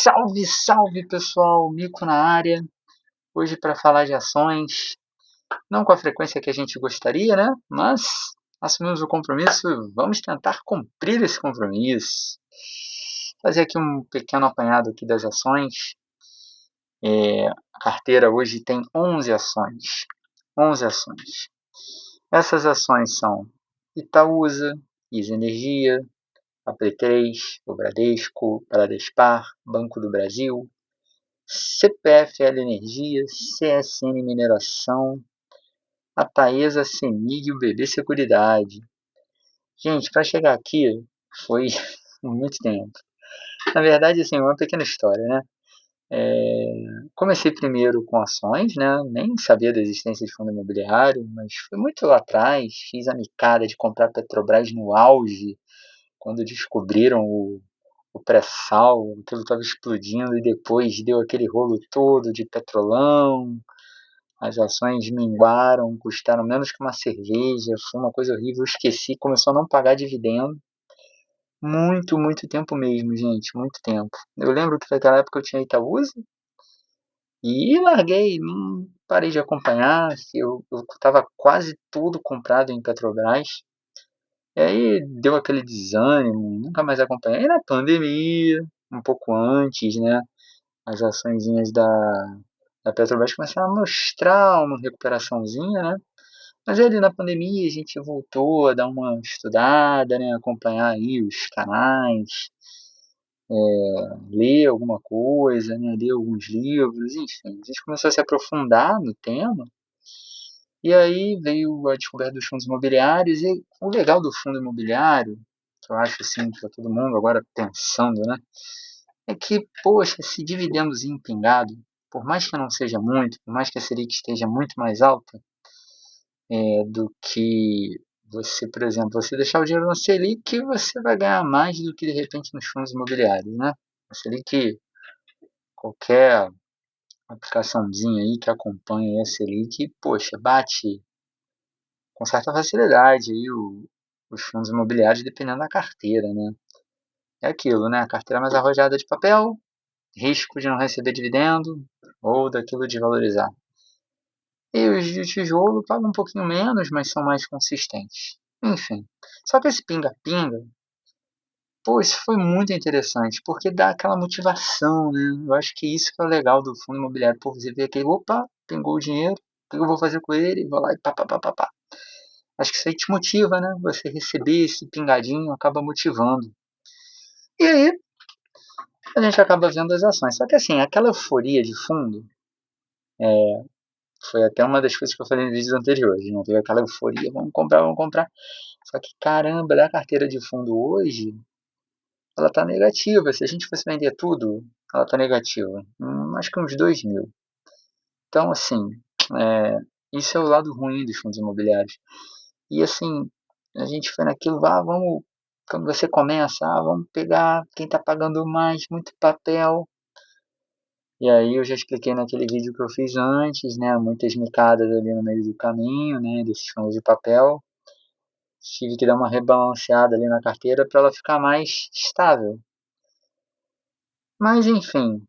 Salve, salve pessoal, Mico na área. Hoje para falar de ações, não com a frequência que a gente gostaria, né? Mas assumimos o compromisso, vamos tentar cumprir esse compromisso. Fazer aqui um pequeno apanhado aqui das ações. A carteira hoje tem 11 ações. 11 ações. Essas ações são Itaúsa, Isa Energia, a P3, o Bradesco, Bradespar, Banco do Brasil, CPFL Energia, CSN Mineração, a Taesa, CEMIG e o BB Seguridade. Gente, para chegar aqui foi muito tempo. Na verdade, assim, uma pequena história, né? Comecei primeiro com ações, né? Nem sabia da existência de fundo imobiliário, mas foi muito lá atrás. Fiz a micada de comprar Petrobras no auge, quando descobriram o pré-sal, aquilo estava explodindo e depois deu aquele rolo todo de petrolão, as ações minguaram, custaram menos que uma cerveja, foi uma coisa horrível, eu esqueci, começou a não pagar dividendo, muito, muito tempo mesmo, gente, muito tempo. Eu lembro que naquela época eu tinha Itaúsa e larguei, não parei de acompanhar, eu estava quase tudo comprado em Petrobras, e aí deu aquele desânimo, nunca mais acompanhei. E na pandemia, um pouco antes, né? As açõezinhas da Petrobras começaram a mostrar uma recuperaçãozinha, né? Mas ali na pandemia a gente voltou a dar uma estudada, né? Acompanhar aí os canais, ler alguma coisa, né? Ler alguns livros, enfim. A gente começou a se aprofundar no tema. E aí veio a descoberta dos fundos imobiliários. E o legal do fundo imobiliário, que eu acho assim, para todo mundo agora pensando, né? É que, poxa, esse dividendozinho pingado, por mais que não seja muito, por mais que a Selic esteja muito mais alta do que você, por exemplo, você deixar o dinheiro na Selic, você vai ganhar mais do que de repente nos fundos imobiliários, né? A Selic, qualquer aplicaçãozinha aí que acompanha a Selic, poxa, bate com certa facilidade aí os fundos imobiliários dependendo da carteira, né? É aquilo, né? A carteira mais arrojada de papel, risco de não receber dividendo ou daquilo de valorizar. E os de tijolo pagam um pouquinho menos, mas são mais consistentes. Enfim, só que esse pinga-pinga, pô, isso foi muito interessante, porque dá aquela motivação, né? Eu acho que isso que é o legal do fundo imobiliário, pô, você vê aquele, opa, pingou o dinheiro, o que eu vou fazer com ele? Vou lá e pá, pá, pá, pá, pá. Acho que isso aí te motiva, né? Você receber esse pingadinho acaba motivando. E aí, a gente acaba vendo as ações. Só que assim, aquela euforia de fundo, foi até uma das coisas que eu falei nos vídeos anteriores. Não teve aquela euforia, vamos comprar, vamos comprar. Só que caramba, a carteira de fundo hoje, ela tá negativa. Se a gente fosse vender tudo, ela tá negativa. Acho que uns 2 mil. Então, assim, isso é o lado ruim dos fundos imobiliários. E assim, a gente foi naquilo, vamos, quando você começa, vamos pegar quem está pagando mais, muito papel. E aí eu já expliquei naquele vídeo que eu fiz antes, né, muitas micadas ali no meio do caminho, né, desses fundos de papel. Tive que dar uma rebalanceada ali na carteira para ela ficar mais estável. Mas enfim,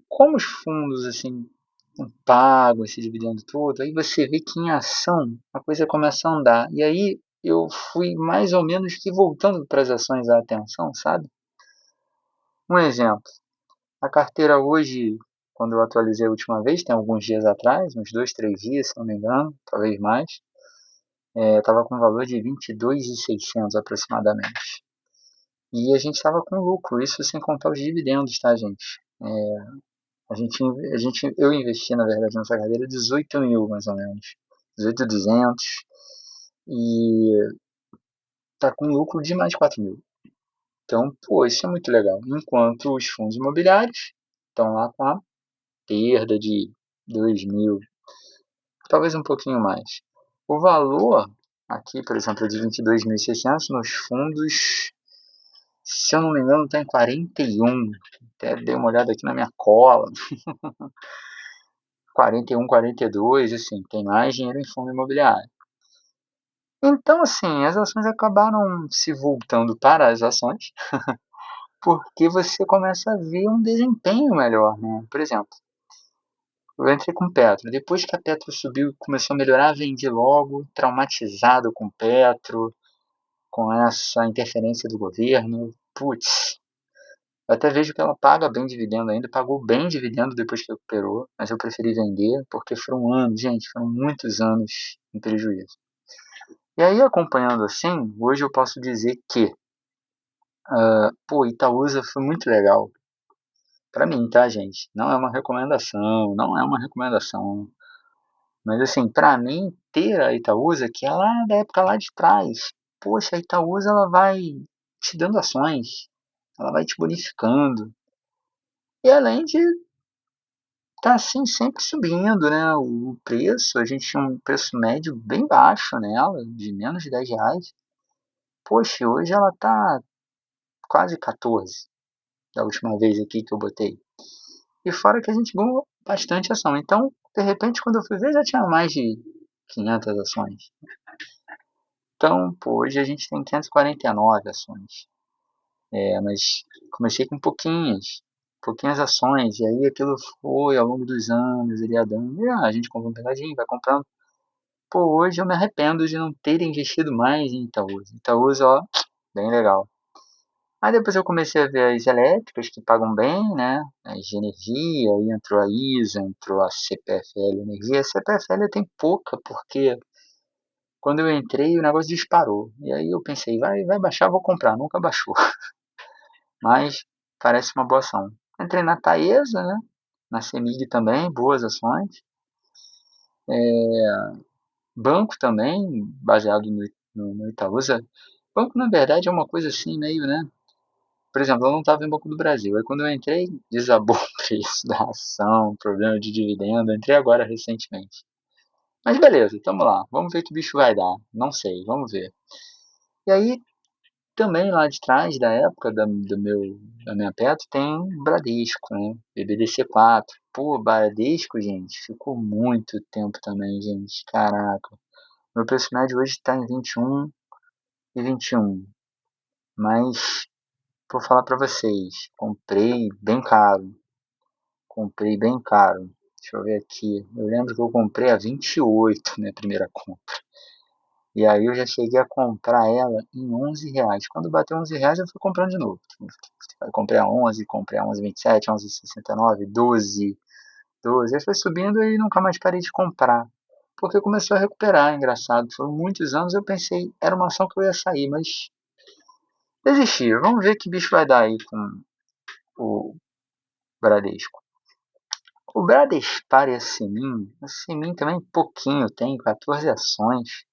como os fundos assim não pagam esse dividendo todo, aí você vê que em ação a coisa começa a andar. E aí eu fui mais ou menos que voltando para as ações a atenção, sabe? Um exemplo, a carteira hoje, quando eu atualizei a última vez, tem alguns dias atrás, uns 2, 3 dias, se não me engano, talvez mais, estava com um valor de 22.600 aproximadamente. E a gente estava com lucro, isso sem contar os dividendos, tá, gente? Eu investi, na verdade, nessa carteira 18 mil, mais ou menos. 18.200 e tá com lucro de mais de 4 mil. Então, pô, isso é muito legal. Enquanto os fundos imobiliários estão lá com a perda de 2 mil, talvez um pouquinho mais. O valor aqui, por exemplo, de 22.600 nos fundos, se eu não me engano, está em 41. Até dei uma olhada aqui na minha cola. 41, 42, assim, tem mais dinheiro em fundo imobiliário. Então, assim, as ações acabaram se voltando para as ações porque você começa a ver um desempenho melhor, né? Por exemplo, eu entrei com Petro. Depois que a Petro subiu e começou a melhorar, vendi logo, traumatizado com Petro, com essa interferência do governo. Putz, eu até vejo que ela paga bem dividendo ainda, pagou bem dividendo depois que recuperou, mas eu preferi vender porque foram anos, gente, foram muitos anos em prejuízo. E aí, acompanhando assim, hoje eu posso dizer que, pô, Itaúsa foi muito legal. Pra mim, tá, gente? Não é uma recomendação, não é uma recomendação. Mas assim, pra mim, ter a Itaúsa, que é lá da época lá de trás, poxa, a Itaúsa ela vai te dando ações, ela vai te bonificando. E além de tá assim sempre subindo, né? O preço, a gente tinha um preço médio bem baixo nela, de menos de R$ 10. Poxa, hoje ela tá quase 14, da última vez aqui que eu botei. E fora que a gente ganhou bastante ação. Então, de repente, quando eu fui ver, já tinha mais de 500 ações. Então, pô, hoje a gente tem 549 ações. Mas comecei com pouquinhas ações. E aí aquilo foi ao longo dos anos, ele ia dando. E, a gente compra um pedacinho, vai comprando. Pô, hoje eu me arrependo de não ter investido mais em Itaúsa. Itaúsa, ó, bem legal. Aí depois eu comecei a ver as elétricas que pagam bem, né? As de energia, aí entrou a ISA, entrou a CPFL Energia. A CPFL tem pouca, porque quando eu entrei o negócio disparou. E aí eu pensei, vai baixar, vou comprar. Nunca baixou. Mas parece uma boa ação. Entrei na Taesa, né? Na CEMIG também, boas ações. Banco também, baseado no Itaúsa. Banco, na verdade, é uma coisa assim, meio, né? Por exemplo, eu não estava em Banco do Brasil. Aí quando eu entrei, desabou o preço da ação, problema de dividendo. Entrei agora recentemente. Mas beleza, tamo lá. Vamos ver o que o bicho vai dar. Não sei, vamos ver. E aí, também lá de trás, da época da minha Petro, tem Bradesco, né? BBDC4. Pô, Bradesco, gente, ficou muito tempo também, gente. Caraca. Meu preço médio hoje está em 21 e 21. Mas, vou falar pra vocês, comprei bem caro. Comprei bem caro. Deixa eu ver aqui. Eu lembro que eu comprei a 28, minha primeira compra. E aí eu já cheguei a comprar ela em R$ 11. Quando bateu R$ 11 eu fui comprando de novo. Eu comprei a 11, comprei a 11,27, 11,69, 12, 12. Aí foi subindo e nunca mais parei de comprar. Porque começou a recuperar, engraçado. Foram muitos anos, eu pensei, era uma ação que eu ia sair, mas desisti. Vamos ver que bicho vai dar aí com o Bradesco. O Bradespar e a Semin também pouquinho, tem 14 ações.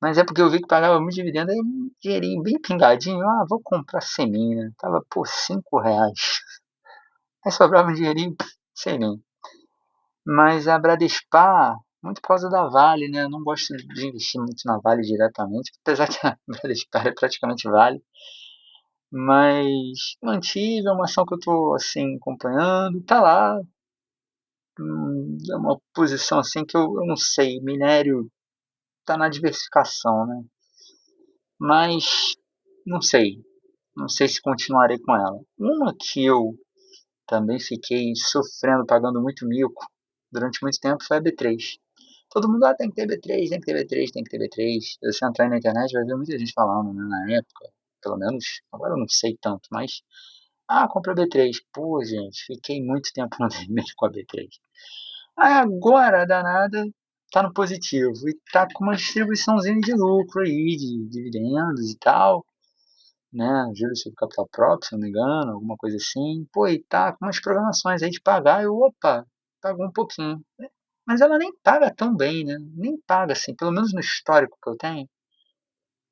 Mas é porque eu vi que pagava muito dividendo, aí um dinheirinho bem pingadinho. Ah, vou comprar Semin, né? Tava por R$ 5. Aí sobrava um dinheirinho, Semin. Mas a Bradespar, muito por causa da Vale, né? Eu não gosto de investir muito na Vale diretamente, apesar que a Bradespar é praticamente Vale. Mas mantive, é uma ação que eu tô assim acompanhando, tá lá. É uma posição assim que eu não sei, minério tá na diversificação, né? Mas não sei, não sei se continuarei com ela. Uma que eu também fiquei sofrendo, pagando muito mico durante muito tempo foi a B3. Todo mundo, tem que ter B3, tem que ter B3, tem que ter B3. Se você entrar aí na internet vai ver muita gente falando, né, na época, pelo menos, agora eu não sei tanto, mas comprei B3. Pô, gente, fiquei muito tempo no vermelho com a B3. Aí agora, danada, tá no positivo e tá com uma distribuiçãozinha de lucro aí, de dividendos e tal, né? Juros sobre capital próprio, se não me engano, alguma coisa assim. Pô, e tá com umas programações aí de pagar, opa, pagou um pouquinho. Mas ela nem paga tão bem, né? Nem paga assim, pelo menos no histórico que eu tenho,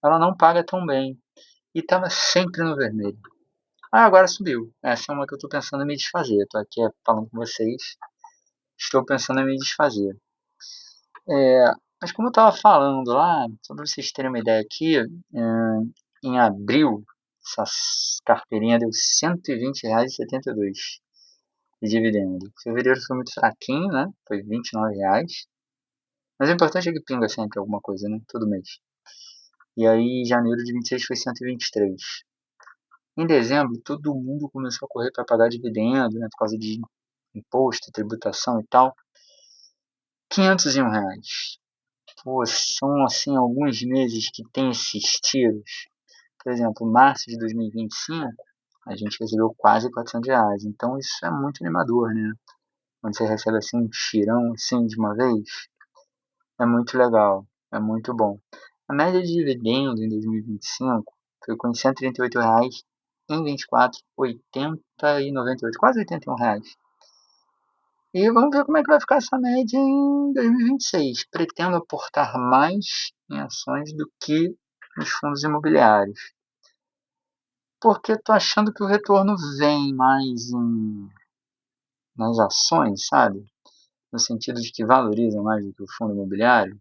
ela não paga tão bem. E tava sempre no vermelho. Agora subiu. Essa é uma que eu tô pensando em me desfazer. Tô aqui falando com vocês, estou pensando em me desfazer. Mas como eu estava falando lá, só para vocês terem uma ideia aqui, em abril, essa carteirinha deu R$ 120,72 de dividendo. Fevereiro foi muito fraquinho, né? Foi R$ 29. Mas o importante é que pinga sempre alguma coisa, né? Todo mês. E aí, janeiro de 26 foi 123. Em dezembro, todo mundo começou a correr para pagar dividendo, né, por causa de imposto, tributação e tal. R$ 501. Pô, são assim alguns meses que tem esses tiros. Por exemplo, março de 2025, a gente recebeu quase R$ 400. Então isso é muito animador, né? Quando você recebe assim um tirão assim de uma vez, é muito legal, é muito bom. A média de dividendo em 2025 ficou em R$ 138, em 24, 80 e 98, quase R$ 81. E vamos ver como é que vai ficar essa média em 2026. Pretendo aportar mais em ações do que nos fundos imobiliários. Porque estou achando que o retorno vem mais nas ações, sabe? No sentido de que valorizam mais do que o fundo imobiliário.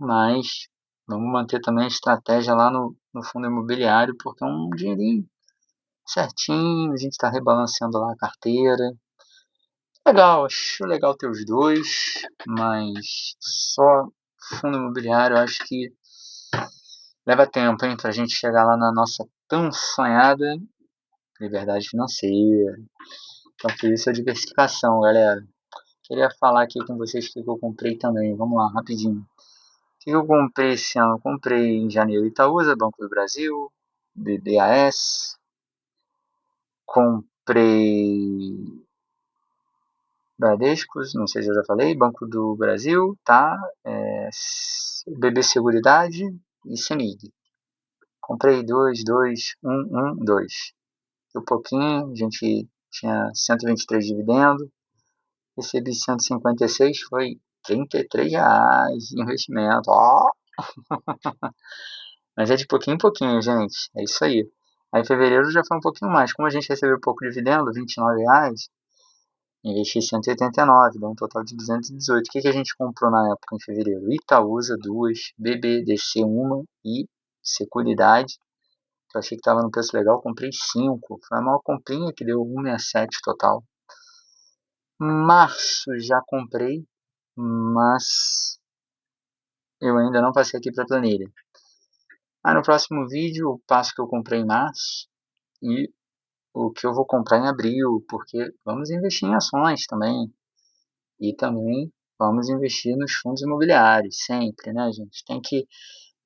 Mas vamos manter também a estratégia lá no fundo imobiliário, porque é um dinheirinho certinho, a gente está rebalanceando lá a carteira. Legal, acho legal ter os dois, mas só fundo imobiliário eu acho que leva tempo, hein, pra gente chegar lá na nossa tão sonhada liberdade financeira. Então por isso a diversificação, galera. Queria falar aqui com vocês o que eu comprei também. Vamos lá, rapidinho. O que eu comprei esse ano? Eu comprei em janeiro Itaúsa, Banco do Brasil, BBAS. Comprei Bradescos, não sei se eu já falei, Banco do Brasil, tá? BB Seguridade e CEMIG. Comprei 2, 2, 1, 1, 2. Um pouquinho, a gente tinha 123 de dividendo, recebi 156, foi R$ 33 de investimento. Ó, mas é de pouquinho em pouquinho, gente. É isso aí. Aí em fevereiro já foi um pouquinho mais. Como a gente recebeu pouco dividendo, R$ 29, investi 189, dá um total de 218. O que a gente comprou na época em fevereiro? Itaúsa, 2, BBDC, 1 e Seguridade. Eu achei que estava no preço legal, comprei 5. Foi a maior comprinha que deu 167 total. Março já comprei, mas eu ainda não passei aqui para a planilha. Aí no próximo vídeo eu passo o que eu comprei em março e o que eu vou comprar em abril, porque vamos investir em ações também. E também vamos investir nos fundos imobiliários, sempre, né, gente? Tem que.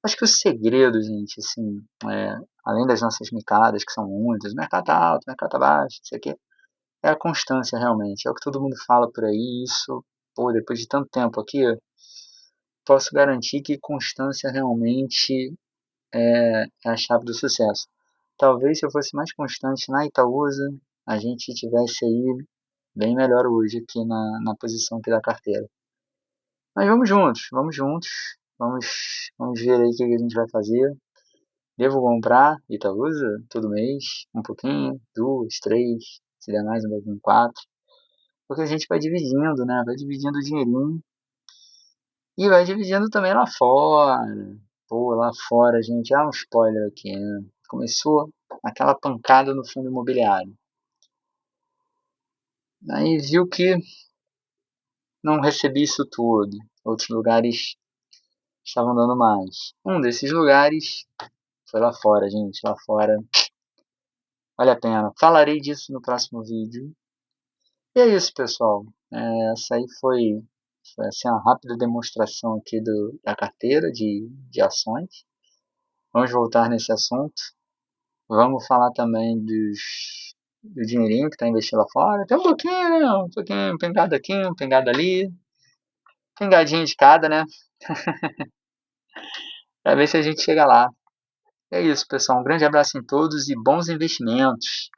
Acho que o segredo, gente, assim, além das nossas micadas, que são muitas, o mercado tá alto, o mercado tá baixo, isso aqui, é a constância realmente. É o que todo mundo fala por aí, isso, pô, depois de tanto tempo aqui, posso garantir que constância realmente é a chave do sucesso. Talvez se eu fosse mais constante na Itaúsa, a gente tivesse aí bem melhor hoje aqui na posição aqui da carteira. Mas vamos juntos, vamos juntos. Vamos ver aí o que a gente vai fazer. Devo comprar Itaúsa todo mês, um pouquinho, duas, três, se der mais um pouquinho, quatro. Porque a gente vai dividindo, né? Vai dividindo o dinheirinho e vai dividindo também lá fora. Pô, lá fora, gente, um spoiler aqui, né? Começou aquela pancada no fundo imobiliário. Aí viu que não recebi isso tudo. Outros lugares estavam dando mais. Um desses lugares foi lá fora, gente. Lá fora vale a pena. Falarei disso no próximo vídeo. E é isso, pessoal. Essa aí foi assim, uma rápida demonstração aqui da carteira de ações. Vamos voltar nesse assunto. Vamos falar também do dinheirinho que está investindo lá fora. Tem um pouquinho, né? Um pouquinho, pingada aqui, um pingada ali. Pingadinha de cada, né? Pra ver se a gente chega lá. É isso, pessoal. Um grande abraço em todos e bons investimentos.